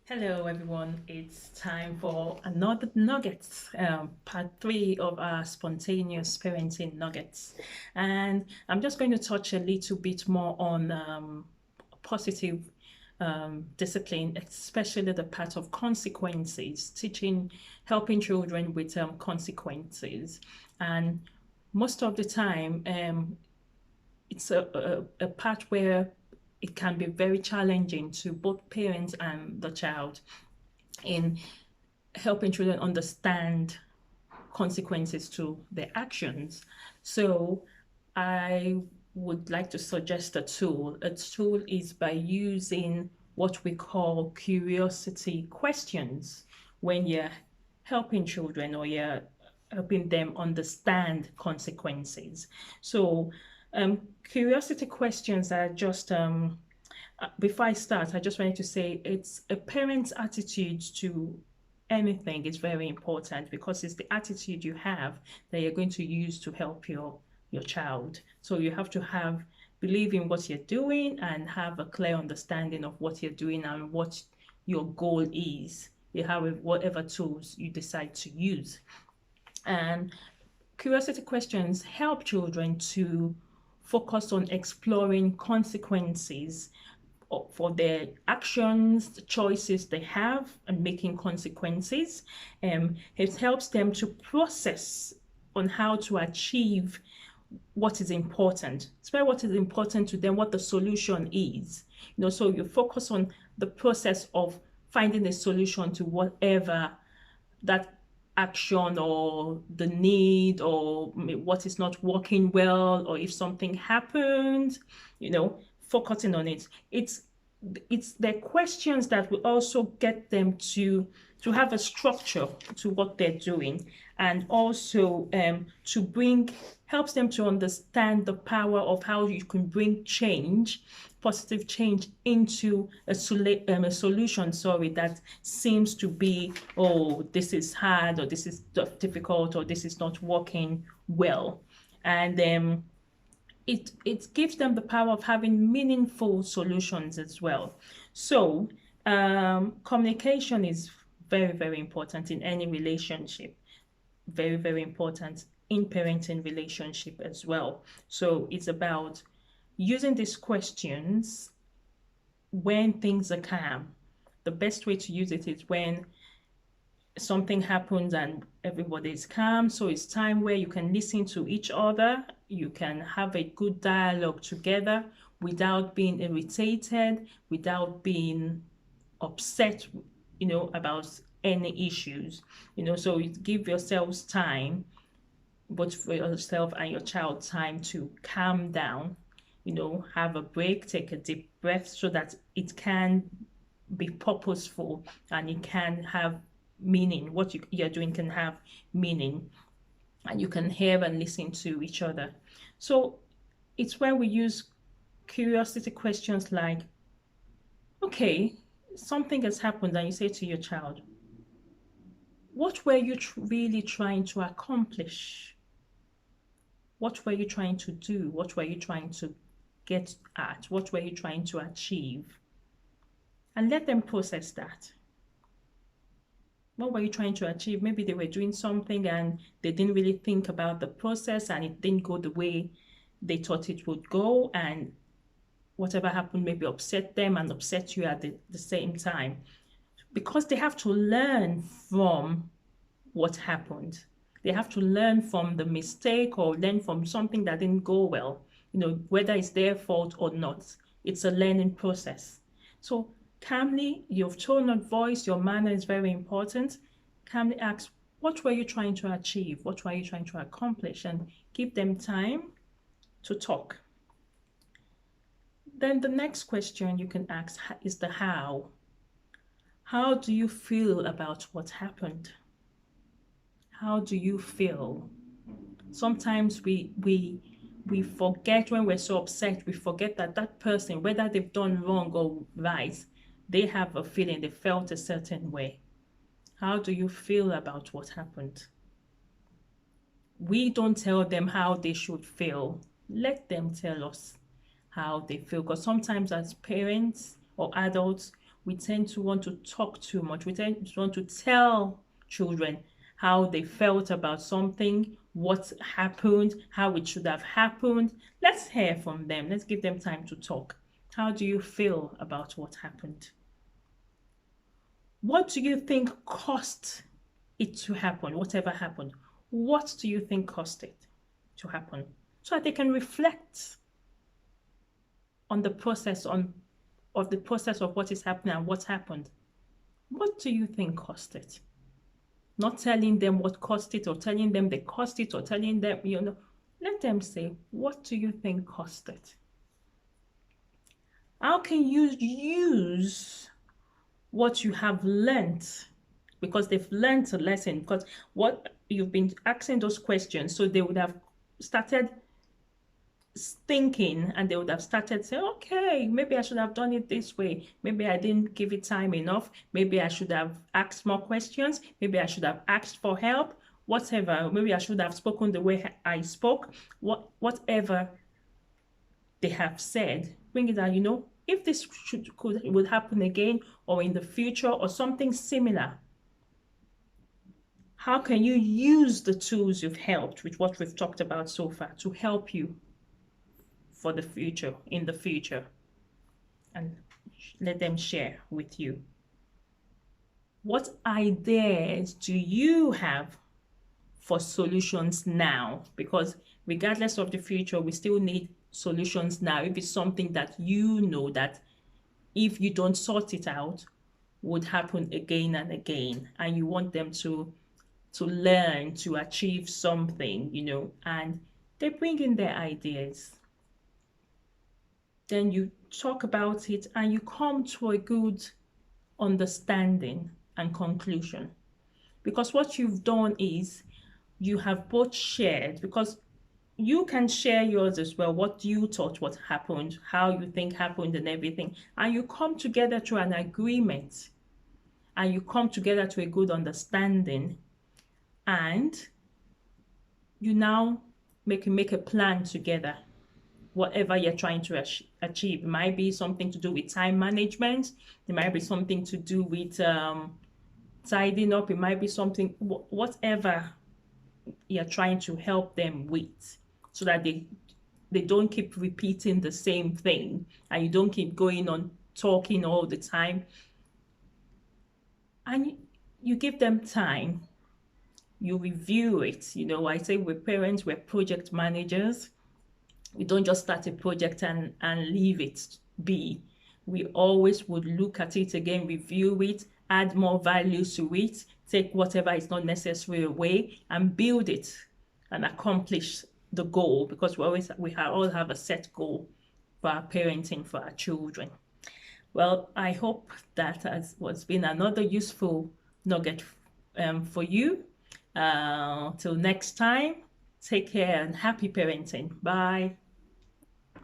Hello, everyone. It's time for another Nuggets, part three of our spontaneous parenting Nuggets. And I'm just going to touch a little bit more on positive discipline, especially the part of consequences, helping children with consequences. And most of the time, it's a part where it can be very challenging to both parents and the child in helping children understand consequences to their actions. So I would like to suggest a tool. A tool is by using what we call curiosity questions when you're helping children or you're helping them understand consequences. So curiosity questions are just before I start, I just wanted to say it's a parent's attitude to anything is very important because it's the attitude you have that you're going to use to help your child. So you have to have believe in what you're doing and have a clear understanding of what you're doing and what your goal is. You have whatever tools you decide to use. And curiosity questions help children to focus on exploring consequences for their actions, the choices they have, and making consequences. It helps them to process on how to achieve what is important. It's what is important to them, what the solution is. So you focus on the process of finding a solution to whatever that action or the need or what is not working well or if something happened, focusing on it. It's the questions that will also get them to have a structure to what they're doing and also to bring helps them to understand the power of how you can bring change, positive change into a solution, sorry, that seems to be, oh, this is hard or this is difficult or this is not working well. And it gives them the power of having meaningful solutions as well. So communication is very, very important in any relationship. Very, very important in parenting relationship as well. So it's about using these questions when things are calm. The best way to use it is when something happens and everybody is calm. So it's time where you can listen to each other. You can have a good dialogue together without being irritated, without being upset, about any issues. So you give yourselves time, both for yourself and your child, time to calm down, have a break, take a deep breath so that it can be purposeful and it can have meaning. What you're doing can have meaning and you can hear and listen to each other. So it's where we use curiosity questions like, okay, something has happened, and you say to your child, what were you really trying to accomplish? What were you trying to do? What were you trying to get at? What were you trying to achieve? And let them process that. What were you trying to achieve? Maybe they were doing something and they didn't really think about the process and it didn't go the way they thought it would go. And whatever happened maybe upset them and upset you at the same time. Because they have to learn from what happened. They have to learn from the mistake or learn from something that didn't go well, whether it's their fault or not. It's a learning process. So calmly, your tone of voice, your manner is very important. Calmly ask, what were you trying to achieve? What were you trying to accomplish? And give them time to talk. Then the next question you can ask is the how. How do you feel about what happened? How do you feel? Sometimes we forget when we're so upset, we forget that that person, whether they've done wrong or right, they have a feeling, they felt a certain way. How do you feel about what happened? We don't tell them how they should feel. Let them tell us how they feel. Because sometimes as parents or adults, we tend to want to talk too much. We tend to want to tell children how they felt about something, what happened, how it should have happened. Let's hear from them. Let's give them time to talk. How do you feel about what happened? What do you think caused it to happen, whatever happened? What do you think caused it to happen? So that they can reflect on the process of the process of what is happening and what happened. What do you think caused it? Not telling them what caused it or telling them they caused it or telling them, let them say, what do you think caused it? How can you use what you have learned? Because they've learned a lesson, because what you've been asking those questions, so they would have started thinking and they would have started saying, okay, maybe I should have done it this way. Maybe I didn't give it time enough. Maybe I should have asked more questions. Maybe I should have asked for help, whatever. Maybe I should have spoken the way I spoke, whatever they have said. Bring it out, if this would happen again or in the future or something similar. How can you use the tools you've helped with what we've talked about so far to help you for the future, in the future, and let them share with you. What ideas do you have for solutions now? Because regardless of the future, we still need solutions now. If it's something that you know that if you don't sort it out would happen again and again, and you want them to learn, to achieve something, and they bring in their ideas. Then you talk about it and you come to a good understanding and conclusion. Because what you've done is you have both shared, because you can share yours as well, what you thought, what happened, how you think happened and everything. And you come together to an agreement and you come together to a good understanding, and you now make a plan together. Whatever you're trying to achieve. It might be something to do with time management. It might be something to do with tidying up. It might be something, whatever you're trying to help them with, so that they don't keep repeating the same thing and you don't keep going on talking all the time. And you give them time. You review it. I say we're parents, we're project managers. We don't just start a project and leave it be. We always would look at it again, review it, add more value to it, take whatever is not necessary away, and build it and accomplish the goal, because we all have a set goal for our parenting, for our children. Well, I hope that has been another useful nugget for you. Till next time, take care and happy parenting. Bye.